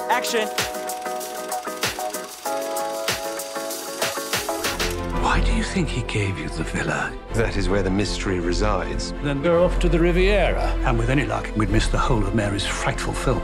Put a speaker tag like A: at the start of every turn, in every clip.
A: Action.
B: Why do you think he gave you the villa?
C: That is where the mystery resides.
B: Then we're off to the Riviera. And with any luck, we'd miss the whole of Mary's frightful film.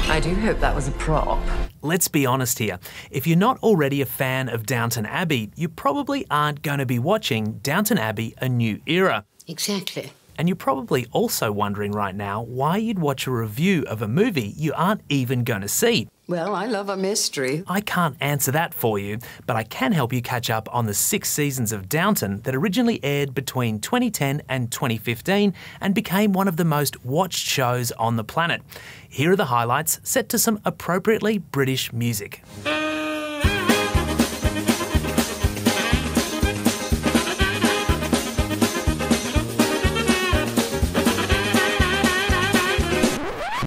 D: I do hope that was a prop.
E: Let's be honest here. If you're not already a fan of Downton Abbey, you probably aren't going to be watching Downton Abbey: A New Era.
F: Exactly.
E: And you're probably also wondering right now why you'd watch a review of a movie you aren't even going to see.
D: Well, I love a mystery.
E: I can't answer that for you, but I can help you catch up on the 6 seasons of Downton that originally aired between 2010 and 2015 and became one of the most watched shows on the planet. Here are the highlights, set to some appropriately British music.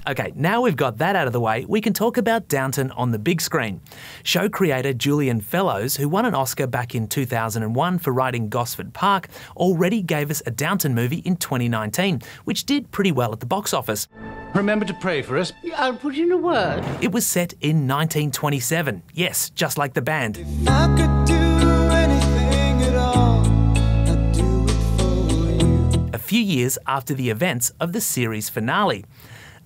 E: Okay, now we've got that out of the way, we can talk about Downton on the big screen. Show creator Julian Fellowes, who won an Oscar back in 2001 for writing Gosford Park, already gave us a Downton movie in 2019, which did pretty well at the box office.
B: Remember to pray for us.
F: I'll put in a word.
E: It was set in 1927. Yes, just like the band.
G: If I could do anything at all, I'd do it for you.
E: A few years after the events of the series finale.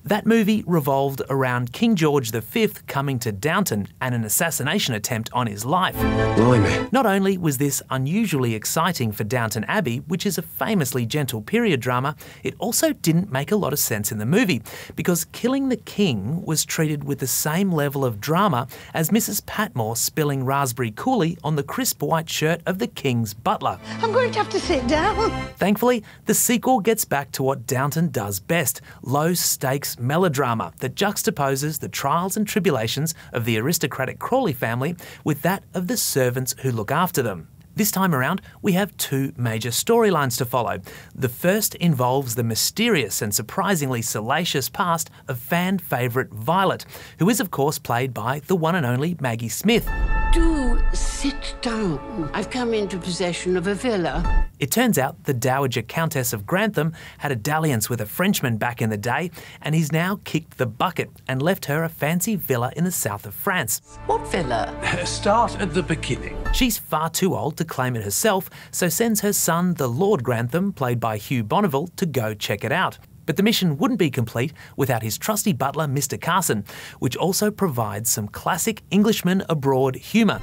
E: That movie revolved around King George V coming to Downton and an assassination attempt on his life.
C: Blimey.
E: Not only was this unusually exciting for Downton Abbey, which is a famously gentle period drama, it also didn't make a lot of sense in the movie, because killing the king was treated with the same level of drama as Mrs. Patmore spilling raspberry coulis on the crisp white shirt of the king's butler.
F: I'm going to have to sit down.
E: Thankfully, the sequel gets back to what Downton does best: low-stakes melodrama that juxtaposes the trials and tribulations of the aristocratic Crawley family with that of the servants who look after them. This time around, we have 2 major storylines to follow. The first involves the mysterious and surprisingly salacious past of fan favourite Violet, who is of course played by the one and only Maggie Smith.
F: Do sit down. I've come into possession of a villa.
E: It turns out the Dowager Countess of Grantham had a dalliance with a Frenchman back in the day, and he's now kicked the bucket and left her a fancy villa in the south of France.
D: What villa?
B: Start at the beginning.
E: She's far too old to claim it herself, so sends her son, the Lord Grantham, played by Hugh Bonneville, to go check it out. But the mission wouldn't be complete without his trusty butler, Mr. Carson, which also provides some classic Englishman abroad humour.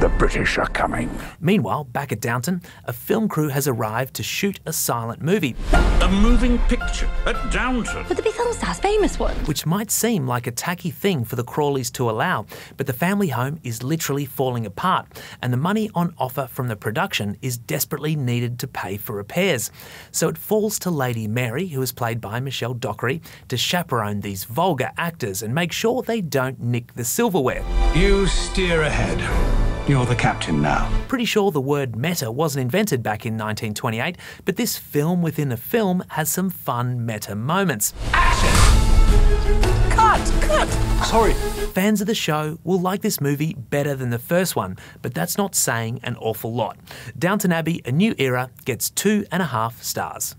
B: The British are coming.
E: Meanwhile, back at Downton, a film crew has arrived to shoot a silent movie.
H: A moving picture at Downton.
I: Would there be film stars, famous ones?
E: Which might seem like a tacky thing for the Crawleys to allow, but the family home is literally falling apart, and the money on offer from the production is desperately needed to pay for repairs. So it falls to Lady Mary, who is played by Michelle Dockery, to chaperone these vulgar actors and make sure they don't nick the silverware.
B: You steer ahead. You're the captain now.
E: Pretty sure the word meta wasn't invented back in 1928, but this film within a film has some fun meta moments.
D: Cut!
B: Sorry.
E: Fans of the show will like this movie better than the first one, but that's not saying an awful lot. Downton Abbey: A New Era gets 2.5 stars.